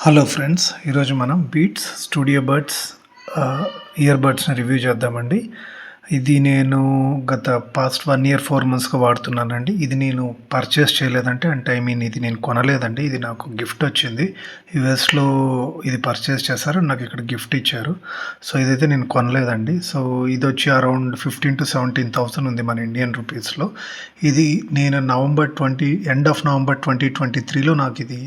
Hello friends, ఈరోజు మనం Beats Studio Buds ear బడ్స్ని రివ్యూ చేద్దామండి. ఇది నేను గత పాస్ట్ 1 ఇయర్ 4 మంత్స్గా వాడుతున్నానండి. ఇది నేను పర్చేస్ చేయలేదంటే ఇది నేను కొనలేదండి. ఇది నాకు గిఫ్ట్ వచ్చింది. యూఎస్లో ఇది పర్చేస్ చేశారు, నాకు ఇక్కడ గిఫ్ట్ ఇచ్చారు. సో ఇదైతే నేను కొనలేదండి. సో ఇది వచ్చి అరౌండ్ 15,000 to 17,000 ఉంది మన ఇండియన్ రూపీస్లో. ఇది నేను ఎండ్ ఆఫ్ నవంబర్ 2023లో నాకు ఇది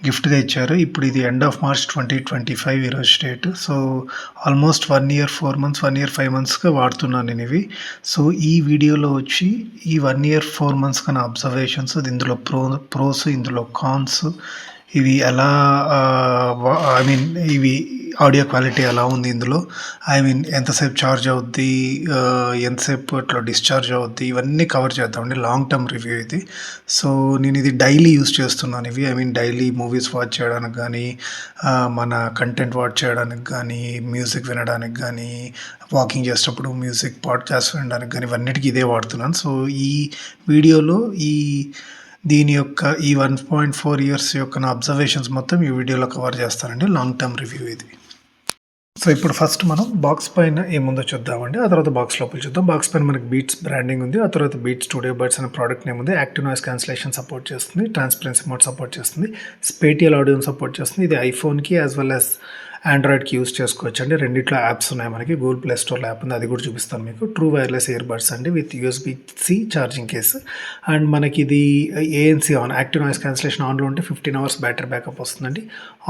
గిఫ్ట్గా ఇచ్చారు. ఇప్పుడు ఇది ఎండ్ ఆఫ్ మార్చ్ 2025 ఈరోజు date. So almost 1 year 4 months 1 year 5 మంత్స్గా వాడుతున్నాను నేను ఇవి. సో ఈ వీడియోలో వచ్చి ఈ 1 ఇయర్ 4 మంత్స్గా నా అబ్జర్వేషన్స్, ఇందులో ప్రోస్, ఇందులో కాన్స్, ఇవి ఎలా ఇవి ఆడియో క్వాలిటీ ఎలా ఉంది, ఇందులో ఎంతసేపు ఛార్జ్ అవుద్ది, ఎంతసేపు అట్లా డిశ్చార్జ్ అవుద్ది, ఇవన్నీ కవర్ చేద్దామండి. లాంగ్ టర్మ్ రివ్యూ ఇది. సో నేను ఇది డైలీ యూస్ చేస్తున్నాను ఇవి. డైలీ మూవీస్ వాచ్ చేయడానికి కానీ, మన కంటెంట్ వాచ్ చేయడానికి కానీ, మ్యూజిక్ వినడానికి కానీ, వాకింగ్ చేసేటప్పుడు మ్యూజిక్ పాడ్కాస్ట్ వినడానికి కానీ, ఇవన్నిటికీ ఇదే వాడుతున్నాను. సో ఈ వీడియోలో దీని యొక్క ఈ 1.4 ఇయర్స్ యొక్క నా అబ్జర్వేషన్స్ మొత్తం ఈ వీడియోలో కవర్ చేస్తానండి. లాంగ్ టర్మ్ రివ్యూ ఇది. సో ఇప్పుడు ఫస్ట్ మనం బాక్స్ పైన ఏముందో చూద్దామండి, ఆ తర్వాత బాక్స్ లోపల చూద్దాం. బాక్స్ పైన మనకి బీట్స్ బ్రాండింగ్ ఉంది, ఆ తర్వాత బీట్స్ స్టూడియో బడ్స్ అనే ప్రోడక్ట్ నేమ్ ఉంది. యాక్టివ్ నాయిస్ క్యాన్సిలేషన్ సపోర్ట్ చేస్తుంది, ట్రాన్స్పరెన్సీ మోడ్ సపోర్ట్ చేస్తుంది, స్పేటియల్ ఆడియోని సపోర్ట్ చేస్తుంది. ఇది ఐఫోన్కి యాజ్ వెల్ యాజ్ ఆండ్రాయిడ్కి యూస్ చేసుకోవచ్చు అండి. రెండిట్లో యాప్స్ ఉన్నాయి మనకి. గూగుల్ ప్లే స్టోర్లో యాప్ ఉంది, అది కూడా చూపిస్తాను మీకు. ట్రూ వైర్లెస్ ఇయర్ బడ్స్ అండి with USB-C charging case. And మనకి ఇది ANC on, active noise cancellation ఆన్లో ఉంటే 15 hours బ్యాటరీ బ్యాకప్ వస్తుందండి.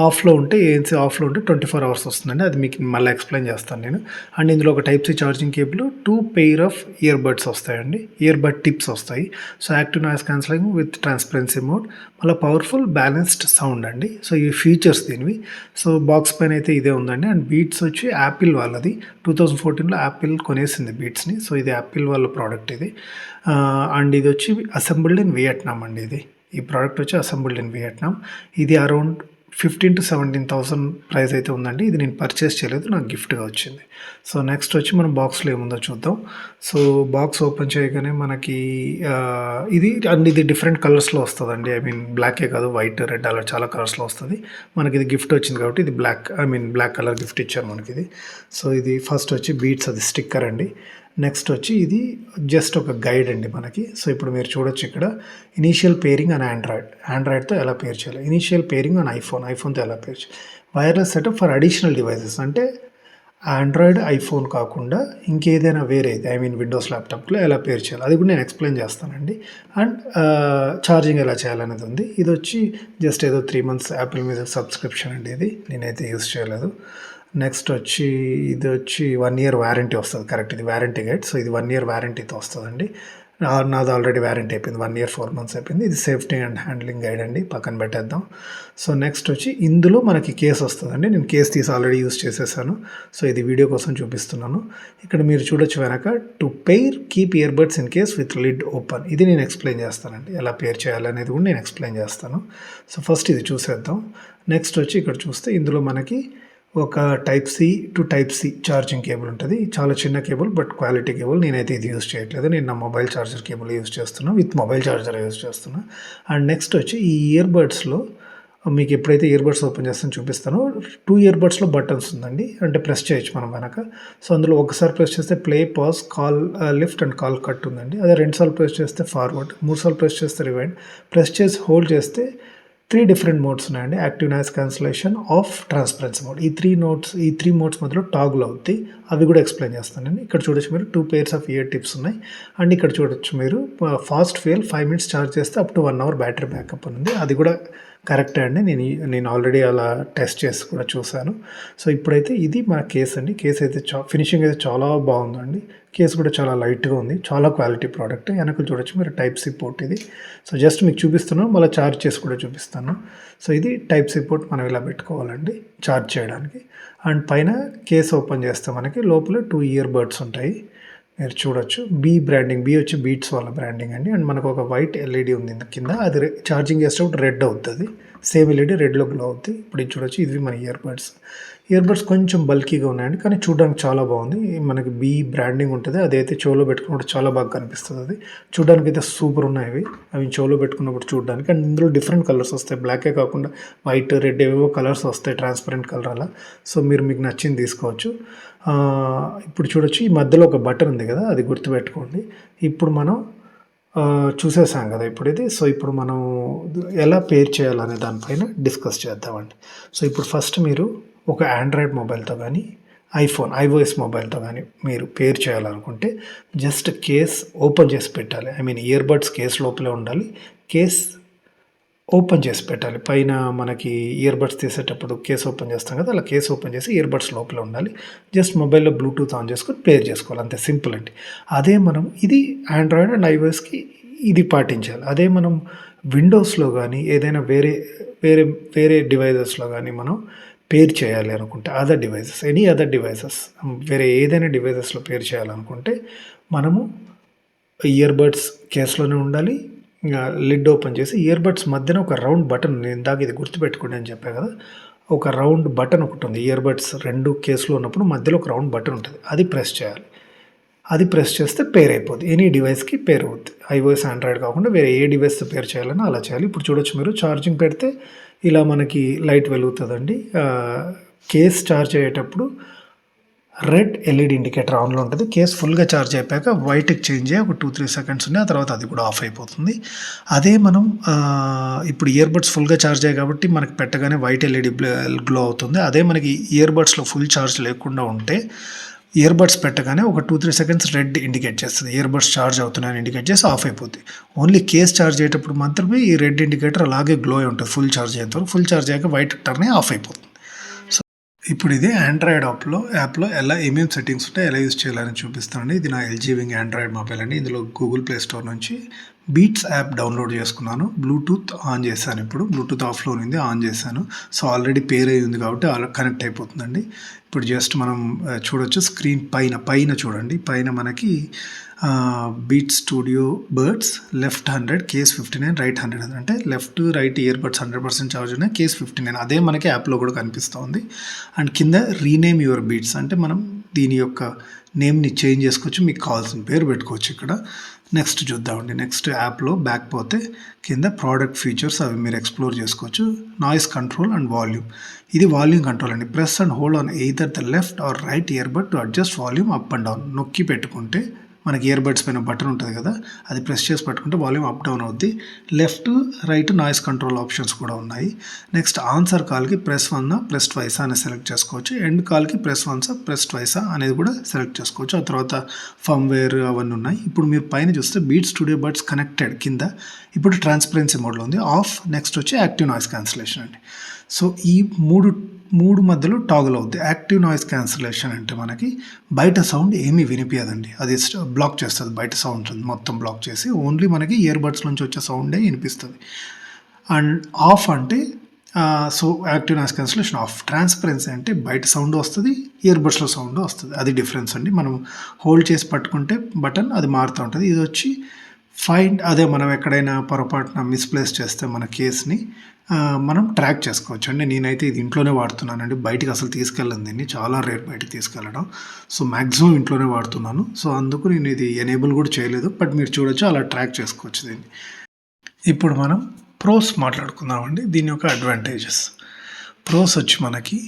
ఆఫ్లో ఉంటే ANC ఆఫ్లో ఉంటే 24 hours వస్తుందండి. అది మీకు మళ్ళీ ఎక్స్ప్లెయిన్ చేస్తాను నేను. అండ్ ఇందులో ఒక Type-C charging cable, 2 pair of ear buds వస్తాయండి, ఇయర్ బడ్ టిప్స్ వస్తాయి. So active noise cancelling with transparency mode, మళ్ళీ పవర్ఫుల్ బ్యాలెన్స్డ్ సౌండ్ అండి. సో ఈ ఫీచర్స్ దీనివి. సో బాక్స్ పైన అయితే ఇదే ఉందండి. అండ్ బీట్స్ వచ్చి యాపిల్ వాళ్ళది. 2014లో యాపిల్ కొనేసింది బీట్స్ని. సో ఇది యాపిల్ వాళ్ళ ప్రోడక్ట్ ఇది. అండ్ ఇది వచ్చి అసెంబుల్డ్ ఇన్ వియట్నాం అండి. ఈ ప్రోడక్ట్ వచ్చి అసెంబుల్డ్ ఇన్ వియట్నాం. ఇది అరౌండ్ 15,000 to 17,000 ప్రైస్ అయితే ఉందండి. ఇది నేను పర్చేస్ చేయలేదు, నాకు గిఫ్ట్గా వచ్చింది. సో నెక్స్ట్ వచ్చి మనం బాక్స్లో ఏముందో చూద్దాం. సో బాక్స్ ఓపెన్ చేయగానే మనకి ఇది డిఫరెంట్ కలర్స్లో వస్తుందండి. బ్లాకే కాదు, వైట్, రెడ్, అలా చాలా కలర్స్లో వస్తుంది. మనకి ఇది గిఫ్ట్ వచ్చింది కాబట్టి ఇది బ్లాక్ కలర్ గిఫ్ట్ ఇచ్చారు మనకి ఇది. సో ఇది ఫస్ట్ వచ్చి బీట్స్, అది స్టిక్కర్ అండి. నెక్స్ట్ వచ్చి ఇది జస్ట్ ఒక గైడ్ అండి మనకి. సో ఇప్పుడు మీరు చూడొచ్చు ఇక్కడ ఇనీషియల్ పేరింగ్ ఆన్ ఆండ్రాయిడ్తో ఎలా పేర్ చేయాలి, ఇనీషియల్ పేరింగ్ ఆన్ ఐఫోన్తో ఎలా పేర్ చేయాలి, wireless setup for additional devices అంటే ఆండ్రాయిడ్, ఐఫోన్ కాకుండా ఇంకేదైనా వేరేది విండోస్ ల్యాప్టాప్లో ఎలా పేర్ చేయాలి, అది కూడా నేను ఎక్స్ప్లెయిన్ చేస్తానండి. అండ్ ఛార్జింగ్ ఎలా చేయాలనేది ఉంది. ఇది వచ్చి జస్ట్ ఏదో 3 months యాపిల్ మీద సబ్స్క్రిప్షన్ అండి, ఇది నేనైతే యూస్ చేయలేదు. నెక్స్ట్ వచ్చి ఇది వచ్చి 1 year వారంటీ వస్తుంది. కరెక్ట్, ఇది వారంటీ గైడ్. సో ఇది 1 year వారంటీతో వస్తుందండి. నాది ఆల్రెడీ వారంటీ అయిపోయింది, 1 year 4 months అయిపోయింది. ఇది సేఫ్టీ అండ్ హ్యాండ్లింగ్ గైడ్ అండి, పక్కన పెట్టేద్దాం. సో నెక్స్ట్ వచ్చి ఇందులో మనకి కేస్ వస్తుందండి. నేను కేస్ తీసి ఆల్రెడీ యూస్ చేసేసాను. సో ఇది వీడియో కోసం చూపిస్తున్నాను. ఇక్కడ మీరు చూడొచ్చు వెనక to pair keep ear buds in case with lid open. ఇది నేను ఎక్స్ప్లెయిన్ చేస్తానండి, ఎలా పేర్ చేయాలనేది కూడా నేను ఎక్స్ప్లెయిన్ చేస్తాను. సో ఫస్ట్ ఇది చూసేద్దాం. నెక్స్ట్ వచ్చి ఇక్కడ చూస్తే ఇందులో మనకి ఒక Type-C to Type-C charging cable ఉంటుంది. చాలా చిన్న కేబుల్, బట్ క్వాలిటీ కేబుల్. నేనైతే ఇది యూస్ చేయట్లేదు, నేను నా మొబైల్ ఛార్జర్ కేబుల్ యూస్ చేస్తున్నా, విత్ మొబైల్ ఛార్జర్ యూస్ చేస్తున్నా. అండ్ నెక్స్ట్ వచ్చి ఈ ఇయర్ బడ్స్లో మీకు ఎప్పుడైతే ఇయర్ బడ్స్ ఓపెన్ చేస్తాను చూపిస్తాను. 2 ఇయర్ బడ్స్లో బటన్స్ ఉందండి, అంటే ప్రెస్ చేయొచ్చు మనం వెనక. సో అందులో ఒకసారి ప్రెస్ చేస్తే play, pause, call lift and call cut ఉందండి. అదే 2 సార్లు ప్రెస్ చేస్తే ఫార్వర్డ్, 3 సార్లు ప్రెస్ చేస్తే రివైండ్. ప్రెస్ చేసి హోల్డ్ చేస్తే 3 different మోడ్స్ ఉన్నాయండి. Active noise cancellation, of, transparency mode. ఈ 3 మోడ్స్ మధ్యలో టాగుల్ అవుతాయి, అవి కూడా ఎక్స్ప్లెయిన్ చేస్తానండి. ఇక్కడ చూడొచ్చు మీరు 2 pairs ఆఫ్ ఇయర్ టిప్స్ ఉన్నాయి. అండ్ ఇక్కడ చూడొచ్చు మీరు ఫాస్ట్ ఫెయిల్ 5 minutes ఛార్జ్ చేస్తే up to 1 hour battery backup ఉంది. అది కూడా కరెక్టే అండి, నేను ఆల్రెడీ అలా టెస్ట్ చేసి కూడా చూశాను. సో ఇప్పుడైతే ఇది మన కేస్ అండి. కేస్ అయితే ఫినిషింగ్ అయితే చాలా బాగుందండి. కేస్ కూడా చాలా లైట్గా ఉంది, చాలా క్వాలిటీ ప్రోడక్ట్. వెనకలు చూడొచ్చు మీరు Type-C పోర్ట్ ఇది. సో జస్ట్ మీకు చూపిస్తున్నాను, మళ్ళీ ఛార్జ్ చేసి కూడా చూపిస్తాను. సో ఇది Type-C పోర్ట్ మనం ఇలా పెట్టుకోవాలండి ఛార్జ్ చేయడానికి. అండ్ పైన కేస్ ఓపెన్ చేస్తే మనకి లోపల 2 ఇయర్ బడ్స్ ఉంటాయి, మీరు చూడొచ్చు. బ్రాండింగ్, వచ్చి బీట్స్ వాళ్ళ బ్రాండింగ్ అండి. అండ్ మనకు ఒక వైట్ LED ఉంది కింద, అది ఛార్జింగ్ చేసేటప్పుడు రెడ్ అవుతుంది. సేమ్ ఎల్ఈడి రెడ్లో గ్లో అవుద్ది. ఇప్పుడు ఇది చూడొచ్చు, ఇవి మన ఇయర్ బడ్స్ కొంచెం బల్కీగా ఉన్నాయండి, కానీ చూడడానికి చాలా బాగుంది. మనకి బ్రాండింగ్ ఉంటుంది, అదైతే చెవులో పెట్టుకున్నప్పుడు చాలా బాగా కనిపిస్తుంది. అది చూడడానికి అయితే సూపర్ ఉన్నాయి అవి చెవులో పెట్టుకున్నప్పుడు చూడడానికి. అండ్ ఇందులో డిఫరెంట్ కలర్స్ వస్తాయి, బ్లాకే కాకుండా వైట్, రెడ్ ఏవేవో కలర్స్ వస్తాయి, ట్రాన్స్పరెంట్ కలర్ అలా. సో మీరు మీకు నచ్చింది తీసుకోవచ్చు. ఇప్పుడు చూడొచ్చు, ఈ మధ్యలో ఒక బటన్ ఉంది కదా, అది గుర్తుపెట్టుకోండి. ఇప్పుడు మనం చూసేసాం కదా ఇప్పుడు ఇది. సో ఇప్పుడు మనం ఎలా పేర్ చేయాలనే దానిపైన డిస్కస్ చేద్దామండి. సో ఇప్పుడు ఫస్ట్ మీరు ఒక ఆండ్రాయిడ్ మొబైల్తో కానీ iOS మొబైల్తో కానీ మీరు పేర్ చేయాలనుకుంటే జస్ట్ కేస్ ఓపెన్ చేసి పెట్టాలి. ఇయర్ బడ్స్ కేస్ లోపలే ఉండాలి, కేస్ ఓపెన్ చేసి పెట్టాలి. పైన మనకి ఇయర్ బడ్స్ తీసేటప్పుడు కేస్ ఓపెన్ చేస్తాం కదా, అలా కేస్ ఓపెన్ చేసి ఇయర్ బడ్స్ లోపల ఉండాలి. జస్ట్ మొబైల్లో బ్లూటూత్ ఆన్ చేసుకొని పేర్ చేసుకోవాలి, అంతే, సింపుల్ అండి. అదే మనం ఇది ఆండ్రాయిడ్ అండ్ iOSకి ఇది పాటించాలి. అదే మనం విండోస్లో కానీ ఏదైనా వేరే వేరే వేరే డివైజెస్లో కానీ మనం పేర్ చేయాలి అనుకుంటే, ఎనీ అదర్ డివైజెస్, వేరే ఏదైనా డివైజెస్లో పేర్ చేయాలనుకుంటే మనము ఇయర్ బడ్స్ కేస్లోనే ఉండాలి. లిడ్ ఓపెన్ చేసి ఇయర్ బడ్స్ మధ్యన ఒక రౌండ్ బటన్, నేను ఇందాక ఇది గుర్తుపెట్టుకోండి అని చెప్పా కదా, ఒక రౌండ్ బటన్ ఒకటి ఉంది. ఇయర్ బడ్స్ రెండు కేసులో ఉన్నప్పుడు మధ్యలో ఒక రౌండ్ బటన్ ఉంటుంది, అది ప్రెస్ చేయాలి. అది ప్రెస్ చేస్తే పేర్ అయిపోద్ది, ఎనీ డివైస్కి పేర్ అవుద్ది. iOS, ఆండ్రాయిడ్ కాకుండా వేరే ఏ డివైస్ పేర్ చేయాలన్నా అలా చేయాలి. ఇప్పుడు చూడొచ్చు, మీరు ఛార్జింగ్ పెడితే ఇలా మనకి లైట్ వెలుగుతుందండి. కేస్ ఛార్జ్ అయ్యేటప్పుడు రెడ్ ఎల్ఈడి ఇండికేటర్ ఆన్లో ఉంటుంది. కేస్ ఫుల్గా ఛార్జ్ అయిపోయాక వైట్కి చేంజ్ అయ్యి ఒక 2-3 సెకండ్స్ ఉన్నాయి, ఆ తర్వాత అది కూడా ఆఫ్ అయిపోతుంది. అదే మనం ఇప్పుడు ఇయర్ బడ్స్ ఫుల్గా ఛార్జ్ అయ్యాయి కాబట్టి మనకి పెట్టగానే వైట్ ఎల్ఈడి గ్లో అవుతుంది. అదే మనకి ఇయర్ బడ్స్లో ఫుల్ ఛార్జ్ లేకుండా ఉంటే ఇయర్ బడ్స్ పెట్టగానే ఒక 2-3 సెకండ్స్ రెడ్ ఇండికేట్ చేస్తుంది, ఇయర్ బడ్స్ ఛార్జ్ అవుతున్నాయని ఇండికేట్ చేసి ఆఫ్ అయిపోతుంది. ఓన్లీ కేస్ ఛార్జ్ అయ్యేటప్పుడు మాత్రమే ఈ రెడ్ ఇండికేటర్ అలాగే గ్లో అయి ఉంటుంది ఫుల్ ఛార్జ్ అయ్యేంతవరకు. ఫుల్ ఛార్జ్ అయ్యాక వైట్ టర్న్ అయ్యి ఆఫ్ అయిపోతుంది. ఇప్పుడు ఇది ఆండ్రాయిడ్ యాప్లో ఏమేమి సెట్టింగ్స్ ఉంటాయి, ఎలా యూజ్ చేయాలని చూపిస్తానండి. ఇది నా LG Wing ఆండ్రాయిడ్ మొబైల్ అండి. ఇందులో గూగుల్ ప్లే స్టోర్ నుంచి బీట్స్ యాప్ డౌన్లోడ్ చేసుకున్నాను. బ్లూటూత్ ఆన్ చేశాను, ఇప్పుడు బ్లూటూత్ ఆఫ్లో ఉంది, ఆన్ చేశాను. సో ఆల్రెడీ పేర్ అయి ఉంది కాబట్టి అలా కనెక్ట్ అయిపోతుందండి. ఇప్పుడు జస్ట్ మనం చూడొచ్చు, స్క్రీన్ పైన చూడండి, పైన మనకి beat studio birds left 100, case 59, right 100, అంటే left right ear buds 100% charge ఉన్నాయి, కేస్ 59. అదే మనకి యాప్లో కూడా కనిపిస్తుంది. అండ్ కింద రీనేమ్ యువర్ బీట్స్, అంటే మనం దీని యొక్క నేమ్ని చేంజ్ చేసుకోవచ్చు, మీకు కావాల్సిన పేరు పెట్టుకోవచ్చు ఇక్కడ. నెక్స్ట్ చూద్దామండి. నెక్స్ట్ యాప్లో బ్యాక్ పోతే కింద ప్రోడక్ట్ ఫీచర్స్, అవి మీరు ఎక్స్ప్లోర్ చేసుకోవచ్చు. నాయిస్ కంట్రోల్ అండ్ వాల్యూమ్, ఇది వాల్యూమ్ కంట్రోల్ అండి. Press and hold on either the left or right earbud to adjust volume up and down. నొక్కి పెట్టుకుంటే మనకి ఇయర్ బడ్స్ పైన బటన్ ఉంటుంది కదా, అది ప్రెస్ చేసి పట్టుకుంటే వాల్యూమ్ అప్ డౌన్ అవుద్ది. Left right noise control options కూడా ఉన్నాయి. నెక్స్ట్ ఆన్సర్ కాల్కి ప్రెస్ 1 ప్రెస్ 2 అనేది సెలెక్ట్ చేసుకోవచ్చు. ఎండ్ కాల్కి ప్రెస్ 1 ప్రెస్ 2 అనేది కూడా సెలెక్ట్ చేసుకోవచ్చు. ఆ తర్వాత ఫర్మ్వేర్ అవన్నీ ఉన్నాయి. ఇప్పుడు మీరు పైన చూస్తే బీట్ స్టూడియో బడ్స్ కనెక్టెడ్ కింద ఇప్పుడు ట్రాన్స్పరెన్సీ మోడ్లో ఉంది, ఆఫ్. నెక్స్ట్ వచ్చి యాక్టివ్ నాయిస్ క్యాన్సిలేషన్ అండి. సో ఈ మూడు మధ్యలో టాగుల్ అవుద్ది. యాక్టివ్ నాయిస్ క్యాన్సిలేషన్ అంటే మనకి బయట సౌండ్ ఏమీ వినిపించదండి, అది బ్లాక్ చేస్తుంది. బయట సౌండ్ మొత్తం బ్లాక్ చేసి ఓన్లీ మనకి ఇయర్ బడ్స్ నుంచి వచ్చే సౌండే వినిపిస్తుంది. అండ్ ఆఫ్ అంటే so active noise cancellation of. Transparency అంటే బయట సౌండ్ వస్తుంది, ఇయర్ బడ్స్లో సౌండ్ వస్తుంది, అది డిఫరెన్స్ అండి. మనం హోల్డ్ చేసి పట్టుకుంటే బటన్ అది మారుతూ ఉంటుంది. ఇది వచ్చి ఫైండ్, అదే మనం ఎక్కడైనా పొరపాటున మిస్ప్లేస్ చేస్తే మన కేస్ని మనం ట్రాక్ చేసుకోవచ్చు అండి. నేనైతే ఇది ఇంట్లోనే వాడుతున్నానండి, బయటికి అసలు తీసుకెళ్ళను దీన్ని, చాలా రేర్ బయటికి తీసుకెళ్ళడం. సో మ్యాక్సిమం ఇంట్లోనే వాడుతున్నాను. సో అందుకు నేను ఇది ఎనేబుల్ కూడా చేయలేదు, బట్ మీరు చూడొచ్చు, అలా ట్రాక్ చేసుకోవచ్చు దీన్ని. ఇప్పుడు మనం ప్రోస్ మాట్లాడుకుందామండి, దీని యొక్క అడ్వాంటేజెస్. ప్రోస్ వచ్చి మనకి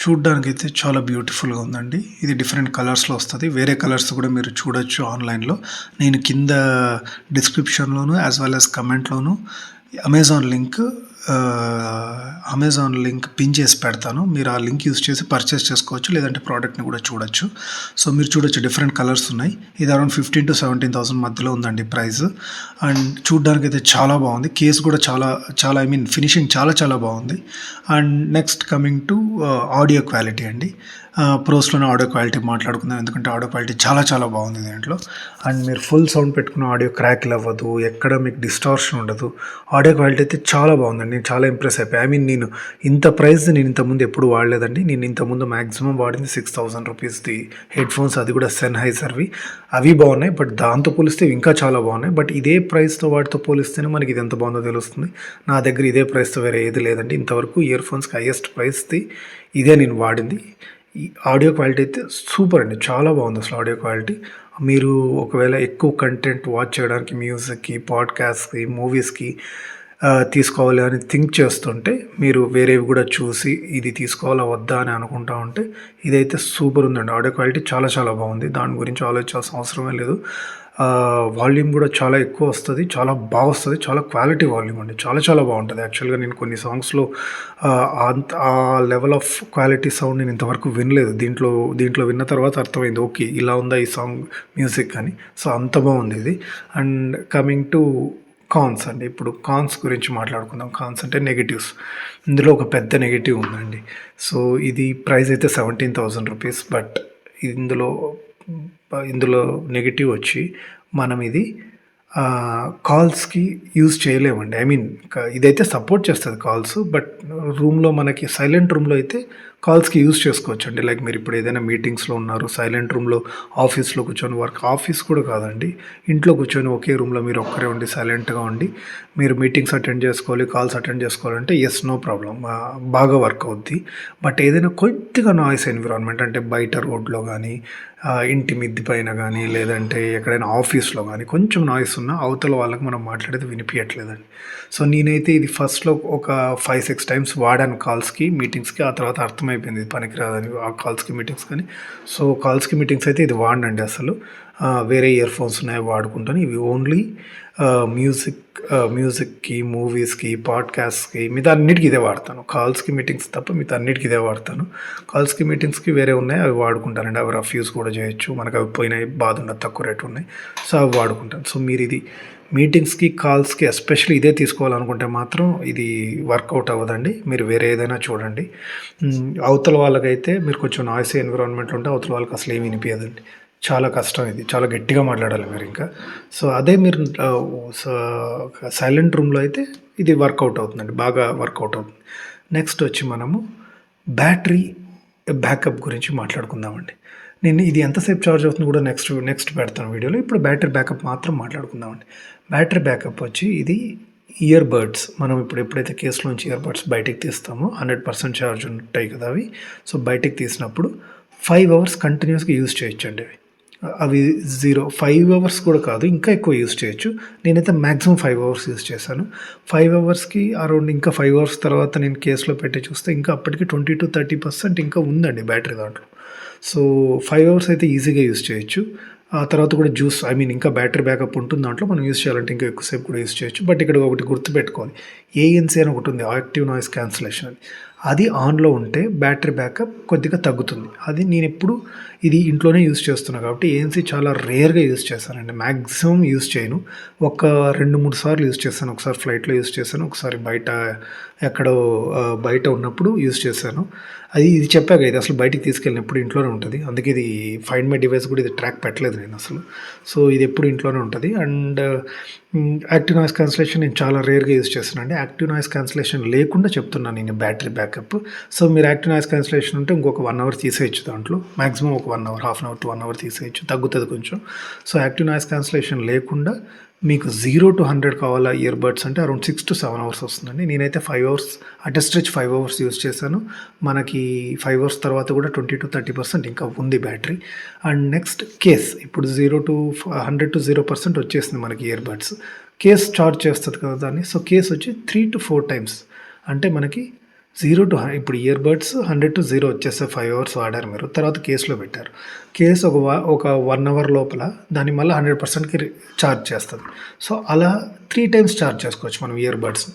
చూడ్డానికి అయితే చాలా బ్యూటిఫుల్గా ఉందండి. ఇది డిఫరెంట్ కలర్స్లో వస్తుంది, వేరే కలర్స్ కూడా మీరు చూడొచ్చు ఆన్లైన్లో. నేను కింద డిస్క్రిప్షన్లోను యాజ్ వెల్ యాజ్ కమెంట్లోను అమెజాన్ లింక్ పిన్ చేసి పెడతాను. మీరు ఆ లింక్ యూస్ చేసి పర్చేస్ చేసుకోవచ్చు, లేదంటే ప్రోడక్ట్ని కూడా చూడొచ్చు. సో మీరు చూడొచ్చు, డిఫరెంట్ కలర్స్ ఉన్నాయి. ఇది అరౌండ్ 15,000 to 17,000 మధ్యలో ఉందండి ప్రైస్. అండ్ చూడ్డానికి అయితే చాలా బాగుంది. కేస్ కూడా చాలా ఫినిషింగ్ చాలా బాగుంది. And next coming to audio quality అండి. ప్రోస్‌లోనే ఆడియో క్వాలిటీ మాట్లాడుకుందాం. ఎందుకంటే ఆడియో క్వాలిటీ చాలా చాలా బాగుంది దీంట్లో. అండ్ మీరు ఫుల్ సౌండ్ పెట్టుకున్న ఆడియో క్రాక్‌లు అవ్వదు. ఎక్కడ మీకు డిస్టార్షన్ ఉండదు. ఆడియో క్వాలిటీ అయితే చాలా బాగుందండి. నేను చాలా ఇంప్రెస్ అయిపోయా. ఐ మీన్ నేను ఇంత ప్రైస్ నేను ఇంతకుముందు ఎప్పుడు వాడలేదండి. నేను ఇంతకుముందు మాక్సిమం వాడింది 6000 రూపీస్‌ది హెడ్‌ఫోన్స్, అది కూడా సెన్‌హైజర్‌వి. అవి బాగున్నాయి. బట్ దాంతో పోలిస్తే ఇవి ఇంకా చాలా బాగున్నాయి. బట్ ఇదే ప్రైస్‌తో వాటితో పోలిస్తేనే మనకి ఇది ఎంత బాగుందో తెలుస్తుంది. నా దగ్గర ఇదే ప్రైస్‌తో వేరే ఏది లేదండి. ఇంతవరకు ఇయర్ ఫోన్స్‌కి హైయెస్ట్ ప్రైస్‌ది ఇదే నేను వాడింది. ఈ ఆడియో క్వాలిటీ అయితే సూపర్ అండి. చాలా బాగుంది అసలు ఆడియో క్వాలిటీ. మీరు ఒకవేళ ఎక్కువ కంటెంట్ వాచ్ చేయడానికి మ్యూజిక్‌కి, పాడ్‌కాస్ట్‌కి, మూవీస్‌కి తీసుకోవాలి అని థింక్ చేస్తుంటే మీరు వేరేవి కూడా చూసి ఇది తీసుకోవాలా వద్దా అని అనుకుంటా ఉంటే ఇదైతే సూపర్ ఉందండి. ఆడియో క్వాలిటీ చాలా చాలా బాగుంది. దాని గురించి ఆలోచించాల్సిన అవసరమే లేదు. వాల్యూమ్ కూడా చాలా ఎక్కువ వస్తుంది. చాలా బాగా వస్తుంది. చాలా క్వాలిటీ వాల్యూమ్ అండి. చాలా చాలా బాగుంటుంది. యాక్చువల్గా నేను కొన్ని సాంగ్స్లో ఆ లెవెల్ ఆఫ్ క్వాలిటీ సౌండ్ నేను ఇంతవరకు వినలేదు. దీంట్లో విన్న తర్వాత అర్థమైంది, ఓకే ఇలా ఉందా ఈ సాంగ్ మ్యూజిక్ అని. సో అంత బాగుంది ఇది. అండ్ కమింగ్ టు కాన్స్ అండి. ఇప్పుడు కాన్స్ గురించి మాట్లాడుకుందాం. కాన్స్ అంటే నెగిటివ్స్. ఇందులో ఒక పెద్ద నెగిటివ్ ఉందండి. సో ఇది ప్రైస్ అయితే 17,000 రూపీస్. బట్ ఇందులో ఇందులో నెగిటివ్ వచ్చి మనం ఇది కాల్స్కి యూజ్ చేయలేమండి. ఐ మీన్ ఇదైతే సపోర్ట్ చేస్తుంది కాల్స్. బట్ రూమ్లో మనకి సైలెంట్ రూమ్లో అయితే కాల్స్కి యూజ్ చేసుకోవచ్చు అండి. లైక్ మీరు ఇప్పుడు ఏదైనా మీటింగ్స్లో ఉన్నారు, సైలెంట్ రూమ్లో ఆఫీస్లో కూర్చొని ఆఫీస్ కూడా కాదండి, ఇంట్లో కూర్చొని ఒకే రూమ్లో మీరు ఒక్కరే ఉండి సైలెంట్గా ఉండి మీరు మీటింగ్స్ అటెండ్ చేసుకోవాలి, కాల్స్ అటెండ్ చేసుకోవాలంటే ఎస్, నో ప్రాబ్లం, బాగా వర్క్ అవుద్ది. బట్ ఏదైనా కొద్దిగా నాయిస్ ఎన్విరాన్మెంట్ అంటే బయట రోడ్లో కానీ, ఇంటి మిద్ది పైన కానీ, లేదంటే ఎక్కడైనా ఆఫీస్లో కానీ కొంచెం నాయిస్ ఉన్నా అవతల వాళ్ళకి మనం మాట్లాడేది వినిపించట్లేదండి. సో నేనైతే ఇది ఫస్ట్లో ఒక 5-6 టైమ్స్ వాడాను కాల్స్కి, మీటింగ్స్కి. ఆ తర్వాత అర్థమైపోయింది ఇది పనికిరాదని ఆ కాల్స్కి, మీటింగ్స్ కానీ. సో కాల్స్కి, మీటింగ్స్ అయితే ఇది వాడండి అసలు. వేరే ఇయర్ ఫోన్స్ ఉన్నాయి వాడుకుంటాను. ఇవి ఓన్లీ మ్యూజిక్కి, మూవీస్కి, పాడ్కాస్ట్కి, మిగతా అన్నిటికీ ఇదే వాడతాను. కాల్స్కి, మీటింగ్స్ తప్ప మిగతా అన్నిటికీ ఇదే వాడతాను. కాల్స్కి, మీటింగ్స్కి వేరే ఉన్నాయి, అవి వాడుకుంటానండి. అవి రఫ్ యూస్ కూడా చేయొచ్చు. మనకు అవి పోయినాయి, బాధ ఉండదు, తక్కువ రేటు ఉన్నాయి. సో అవి వాడుకుంటాను. సో మీరు ఇది మీటింగ్స్కి, కాల్స్కి ఎస్పెషల్లీ ఇదే తీసుకోవాలనుకుంటే మాత్రం ఇది వర్కౌట్ అవ్వదండి. మీరు వేరే ఏదైనా చూడండి. అవతల వాళ్ళకైతే మీరు కొంచెం నాయిసీ ఎన్విరాన్మెంట్లో ఉంటే అవతల వాళ్ళకి అసలు ఏమి వినిపించదండి. చాలా కష్టం ఇది. చాలా గట్టిగా మాట్లాడాలి మీరు ఇంకా. సో అదే మీరు సైలెంట్ రూమ్లో అయితే ఇది వర్కౌట్ అవుతుందండి, బాగా వర్కౌట్ అవుతుంది. నెక్స్ట్ వచ్చి మనము బ్యాటరీ బ్యాకప్ గురించి మాట్లాడుకుందామండి. నేను ఇది ఎంతసేపు ఛార్జ్ అవుతుంది కూడా నెక్స్ట్ పెడతాను వీడియోలో. ఇప్పుడు బ్యాటరీ బ్యాకప్ మాత్రం మాట్లాడుకుందామండి. బ్యాటరీ బ్యాకప్ వచ్చి ఇది ఇయర్ బడ్స్. మనం ఇప్పుడు ఎప్పుడైతే కేసులోంచి ఇయర్ బడ్స్ బయటికి తీస్తామో 100% ఛార్జ్ ఉంటాయి కదా అవి. సో బయటికి తీసినప్పుడు 5 అవర్స్ కంటిన్యూస్గా యూజ్ చేయొచ్చండి అవి 5 అవర్స్ కూడా కాదు, ఇంకా ఎక్కువ యూజ్ చేయొచ్చు. నేనైతే మ్యాక్సిమం 5 అవర్స్ యూజ్ చేశాను. 5 అవర్స్కి అరౌండ్ ఇంకా 5 అవర్స్ తర్వాత నేను కేసులో పెట్టి చూస్తే ఇంకా అప్పటికి 20-30% ఇంకా ఉందండి బ్యాటరీ దాంట్లో. సో 5 అవర్స్ అయితే ఈజీగా యూజ్ చేయొచ్చు. ఆ తర్వాత కూడా ఇంకా బ్యాటరీ బ్యాకప్ ఉంటుంది దాంట్లో. మనం యూజ్ చేయాలంటే ఇంకా ఎక్కువసేపు కూడా యూజ్ చేయొచ్చు. బట్ ఇక్కడ ఒకటి గుర్తుపెట్టుకోవాలి, ఏఎన్సీ అని ఒకటి ఉంది, యాక్టివ్ నాయిస్ క్యాన్సిలేషన్ అని. అది ఆన్లో ఉంటే బ్యాటరీ బ్యాకప్ కొద్దిగా తగ్గుతుంది. అది నేను ఎప్పుడు ఇది ఇంట్లోనే యూజ్ చేస్తున్నాను కాబట్టి ఏఎన్సీ చాలా రేర్గా యూజ్ చేస్తానండి. మ్యాక్సిమం యూజ్ చేయను. ఒక 2-3 సార్లు యూజ్ చేశాను. ఒకసారి ఫ్లైట్లో యూజ్ చేశాను, ఒకసారి ఎక్కడో బయట ఉన్నప్పుడు యూజ్ చేశాను. ఇది చెప్పాక ఇది అసలు బయటికి తీసుకెళ్ళినప్పుడు ఇంట్లోనే ఉంటుంది. అందుకే ఇది ఫైండ్ మై డివైస్ కూడా ఇది ట్రాక్ పెట్టలేదు నేను అసలు. సో ఇది ఎప్పుడు ఇంట్లోనే ఉంటుంది. అండ్ యాక్టివ్ నాయిస్ క్యాన్సిలేషన్ నేను చాలా రేర్గా యూజ్ చేస్తానండి. యాక్టివ్ నాయిస్ క్యాన్సిలేషన్ లేకుండా చెప్తున్నాను నేను బ్యాటరీ బ్యాకప్. సో మీరు యాక్టివ్ నాయిస్ క్యాన్సిలేషన్ ఉంటే ఇంకొక 1 అవర్ తీసేయచ్చు దాంట్లో. మ్యాక్సిమం ఒక 1 hour, half an hour to 1 hour తీసేయచ్చు, తగ్గుతుంది కొంచెం. సో యాక్టివ్ నాయిస్ క్యాన్సిలేషన్ లేకుండా మీకు 0 to 100 కావాలా ఇయర్ బడ్స్ అంటే అరౌండ్ 6 to 7 అవర్స్ వస్తుందండి. నేనైతే 5 hours, at stretch 5 hours use చేశాను. మనకి 5 అవర్స్ తర్వాత కూడా 20-30% ఇంకా ఉంది బ్యాటరీ. అండ్ నెక్స్ట్ కేస్, ఇప్పుడు 100 to 0% వచ్చేసింది మనకి ఇయర్ బడ్స్. కేస్ చార్జ్ చేస్తుంది కదా దాన్ని. సో కేస్ వచ్చి 3 to 4 టైమ్స్ అంటే మనకి 0 to 100. ఇప్పుడు ఇయర్ బడ్స్ 100 to 0 వచ్చేస్తే 5 అవర్స్ వాడారు మీరు, తర్వాత కేసులో పెట్టారు. కేసు ఒక 1 అవర్ లోపల దాన్ని మళ్ళీ 100%కి ఛార్జ్ చేస్తుంది. సో అలా 3 టైమ్స్ ఛార్జ్ చేసుకోవచ్చు మనం ఇయర్ బడ్స్ని.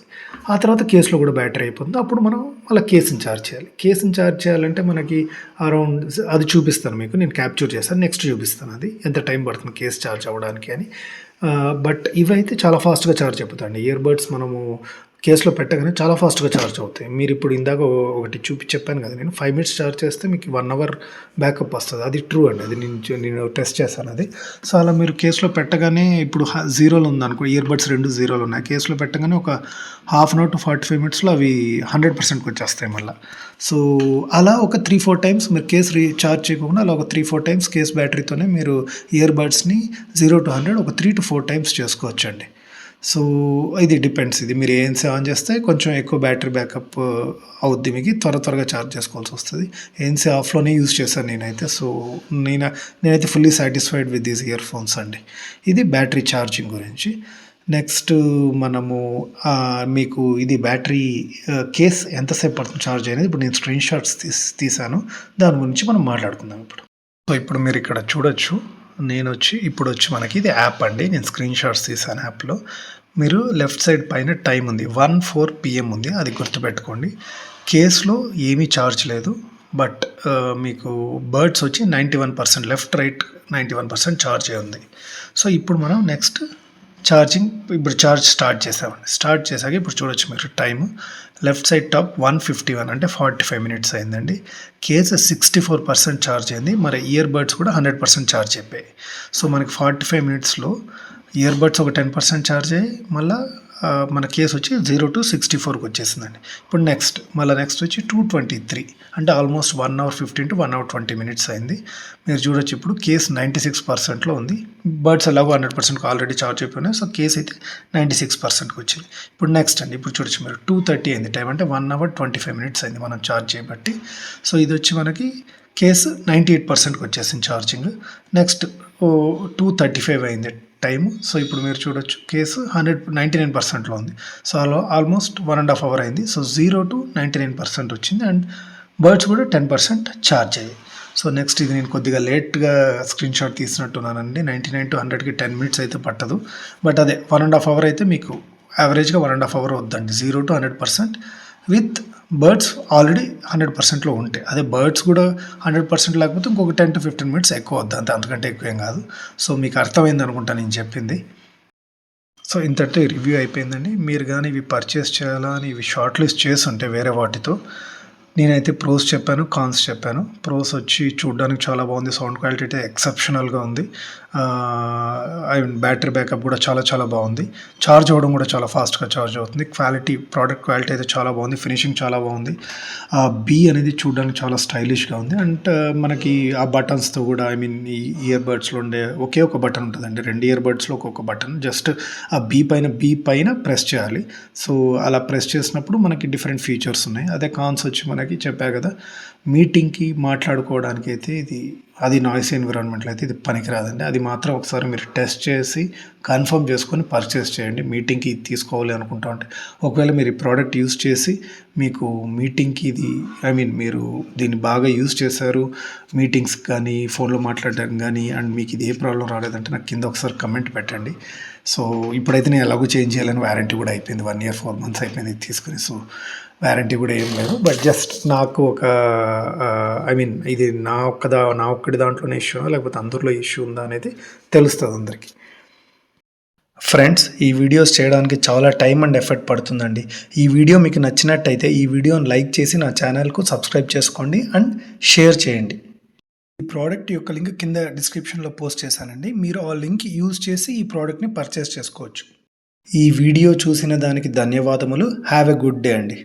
ఆ తర్వాత కేసులో కూడా బ్యాటరీ అయిపోతుంది. అప్పుడు మనం మళ్ళీ కేసుని ఛార్జ్ చేయాలి. కేసుని ఛార్జ్ చేయాలంటే మనకి అరౌండ్, అది చూపిస్తాను మీకు, నేను క్యాప్చర్ చేస్తాను, నెక్స్ట్ చూపిస్తాను అది ఎంత టైం పడుతుంది కేసు ఛార్జ్ అవ్వడానికి అని. బట్ ఇవైతే చాలా ఫాస్ట్గా ఛార్జ్ అయిపోతాయండి. ఇయర్ బడ్స్ మనము కేస్‌లో పెట్టగానే చాలా ఫాస్ట్‌గా చార్జ్ అవుతాయి. మీరిప్పుడు ఇందాక ఒకటి చెప్పాను కదా! నేను 5 మినిట్స్ చార్జ్ చేస్తే మీకు 1 అవర్ బ్యాకప్ వస్తది. అది ట్రూ అండి. అది నేను టెస్ట్ చేశాను అది. సో, అలా మీరు కేస్‌లో పెట్టగానే ఇప్పుడు జీరోలో ఉందనుకో, ఇయర్ బడ్స్ 2 జీరోలో ఉన్నాయి. కేస్‌లో పెట్టగానే ఒక హాఫ్ అన్ అవర్ టు 45 మినిట్స్‌లో అవి 100%కి వచ్చేస్తాయి మళ్ళా. సో, అలా ఒక 3, 4 టైమ్స్ మీరు కేస్ రీచార్జ్ చేయకుండా అలా ఒక 3, 4 టైమ్స్ కేస్ బ్యాటరీతోనే మీరు ఇయర్ బడ్స్‌ని 0-100 ఒక 3-4 టైమ్స్ చేసుకోవచ్చండి. సో, ఇది డిపెండ్స్. ఇది మీరు ఏఎన్సీ ఆన్ చేస్తే కొంచెం ఎక్కువ బ్యాటరీ బ్యాకప్ అవుద్ది మీకు. త్వరగా చార్జ్ చేసుకోవాల్సొస్తది. ఏఎన్సీ ఆఫ్‌లోనే యూజ్ చేశాను నేనైతే. సో, నేనైతే fully satisfied with these ear phones అండి. ఇది బ్యాటరీ ఛార్జింగ్ గురించి. నెక్స్ట్ మనము మీకు ఇది బ్యాటరీ కేస్ ఎంతసేపు పడుతుంది ఛార్జ్ అనేది ఇప్పుడు నేను స్క్రీన్ షాట్స్ తీశాను. దాని గురించి మనం మాట్లాడుకుందాం ఇప్పుడు. సో, ఇప్పుడు మీరిక్కడ చూడొచ్చు. ఇప్పుడొచ్చి మనకి ఇది యాప్ అండి. నేను స్క్రీన్ షాట్స్ తీశాను యాప్‌లో. మీరు లెఫ్ట్ సైడ్ పైన టైమ్ ఉంది. 1:04 PM ఉంది. అది గుర్తుపెట్టుకోండి. కేస్‌లో ఏమీ చార్జ్ లేదు. బట్ మీకు బర్డ్స్ వచ్చి 91% లెఫ్ట్, రైట్ 91% ఛార్జే ఉంది. సో, ఇప్పుడు మనం నెక్స్ట్ ఇప్పుడు ఛార్జ్ స్టార్ట్ చేసామండి. స్టార్ట్ చేశాక ఇప్పుడు చూడొచ్చు మీరు టైము. లెఫ్ట్ సైడ్ టాప్ 1:51 అంటే 45 మినిట్స్ అయిందండి. కేస్ 64% ఛార్జ్ అయింది. మరి ఇయర్ బడ్స్ కూడా 100% ఛార్జ్ అయిపోయాయి. సో, మనకి 45 మినిట్స్‌లో ఇయర్ బడ్స్ ఒక 10% ఛార్జ్ అయ్యి మళ్ళా మన కేస్ వచ్చి 0-64కి వచ్చేసిందండి. ఇప్పుడు నెక్స్ట్ వచ్చి 2:23 అంటే almost 1 hour 15 to 1 hour 20 minutes అయింది. మీరు చూడొచ్చు ఇప్పుడు కేస్ 96%లో ఉంది. బర్డ్స్ ఎలాగో 100%కి ఆల్రెడీ ఛార్జ్ అయిపోయినాయి. సో, కేస్ అయితే 96%కి వచ్చింది. ఇప్పుడు నెక్స్ట్ అండి. ఇప్పుడు చూడొచ్చు మీరు 2:30 అయింది టైం. అంటే 1 అవర్ 25 మినిట్స్ అయింది మనం ఛార్జ్ చేయబట్టి. సో, ఇది వచ్చి మనకి కేసు 98%కి వచ్చేసింది ఛార్జింగ్. నెక్స్ట్ 2:35 అయింది టైము. సో, ఇప్పుడు మీరు చూడొచ్చు కేసు 99%లో ఉంది. సో, ఆల్మోస్ట్ 1.5 అవర్ అయింది. సో, 0-99% వచ్చింది. అండ్ బర్డ్స్ కూడా 10% ఛార్జ్ అయ్యాయి. సో, నెక్స్ట్ ఇది నేను కొద్దిగా లేట్‌గా స్క్రీన్ షాట్ తీసినట్టున్నానండి. 99 to 100కి 10 మినిట్స్ అయితే పట్టదు. బట్ అదే 1.5 అవర్ అయితే మీకు యావరేజ్‌గా 1.5 అవర్ అవుద్దండి. 0-100% విత్ బర్డ్స్ ఆల్రెడీ 100%లో ఉంటాయి. అదే బర్డ్స్ కూడా 100% లేకపోతే ఇంకొక 10-15 మినిట్స్ ఎక్కువ అవుద్ది. అంతకంటే ఎక్కువేం కాదు. సో, మీకు అర్థమైంది అనుకుంటా నేను చెప్పింది. సో, ఇంతటితో రివ్యూ అయిపోయిందండి. మీరు కానీ ఇవి పర్చేస్ చేయాలా అని ఇవి షార్ట్ లిస్ట్ చేసుంటే వేరే వాటితో, నేనైతే ప్రోస్ చెప్పాను, కాన్స్ చెప్పాను. ప్రోస్ వచ్చి చూడడానికి చాలా బాగుంది. సౌండ్ క్వాలిటీ అయితే ఎక్సెప్షనల్‌గా ఉంది. బ్యాటరీ బ్యాకప్ కూడా చాలా బాగుంది. ఛార్జ్ అవ్వడం కూడా చాలా ఫాస్ట్‌గా ఛార్జ్ అవుతుంది. ప్రోడక్ట్ క్వాలిటీ అయితే చాలా బాగుంది. ఫినిషింగ్ చాలా బాగుంది. బీ అనేది చూడడానికి చాలా స్టైలిష్‌గా ఉంది. అండ్ మనకి ఆ బటన్స్‌తో కూడా ఈ ఇయర్ బడ్స్‌లో ఉండే ఒకే ఒక బటన్ ఉంటుందండి. 2 ఇయర్ బడ్స్‌లో ఒక్కొక్క బటన్. జస్ట్ ఆ బీ పైన ప్రెస్ చేయాలి. సో, అలా ప్రెస్ చేసినప్పుడు మనకి డిఫరెంట్ ఫీచర్స్ ఉన్నాయి. అదే కాన్స్ వచ్చి మనకి చెప్పా కదా, మీటింగ్‌కి మాట్లాడుకోవడానికి అయితే అది నాయిస్ ఎన్విరాన్మెంట్లో అయితే ఇది పనికిరాదండి. అది మాత్రం ఒకసారి మీరు టెస్ట్ చేసి కన్ఫర్మ్ చేసుకొని పర్చేస్ చేయండి. మీటింగ్‌కి ఇది తీసుకోవాలి అనుకుంటా ఉంటే. ఒకవేళ మీరు ఈ ప్రోడక్ట్ యూజ్ చేసి మీకు మీటింగ్‌కి మీరు దీన్ని బాగా యూజ్ చేశారు, మీటింగ్స్‌కి కానీ, ఫోన్‌లో మాట్లాడడానికి కానీ, అండ్ మీకు ఇది ఏ ప్రాబ్లం రాలేదంటే నాకు కింద ఒకసారి కమెంట్ పెట్టండి. సో, ఇప్పుడైతే నేను ఎలాగో చేంజ్ చేయాలని వారంటీ కూడా అయిపోయింది. 1 year 4 months అయిపోయింది ఇది తీసుకొని. సో, వారంటీ కూడా ఏం లేదు. బట్ జస్ట్ నాకు ఒక ఇది నా ఒక్కడి దాంట్లోనే ఇష్యూ లేకపోతే అందరిలో ఇష్యూ ఉందా అనేది తెలుస్తుంది అందరికీ. ఫ్రెండ్స్, ఈ వీడియోస్ చేయడానికి చాలా టైం అండ్ ఎఫర్ట్ పడుతుందండి. ఈ వీడియో మీకు నచ్చినట్టయితే ఈ వీడియోని లైక్ చేసి నా ఛానల్కు సబ్స్క్రైబ్ చేసుకోండి అండ్ షేర్ చేయండి. ఈ ప్రోడక్ట్ యొక్క లింక్ కింద డిస్క్రిప్షన్లో పోస్ట్ చేశానండి. మీరు ఆ లింక్ యూజ్ చేసి ఈ ప్రోడక్ట్ని పర్చేస్ చేసుకోవచ్చు. ఈ వీడియో చూసిన దానికి ధన్యవాదములు. హ్యావ్ ఎ గుడ్ డే అండి.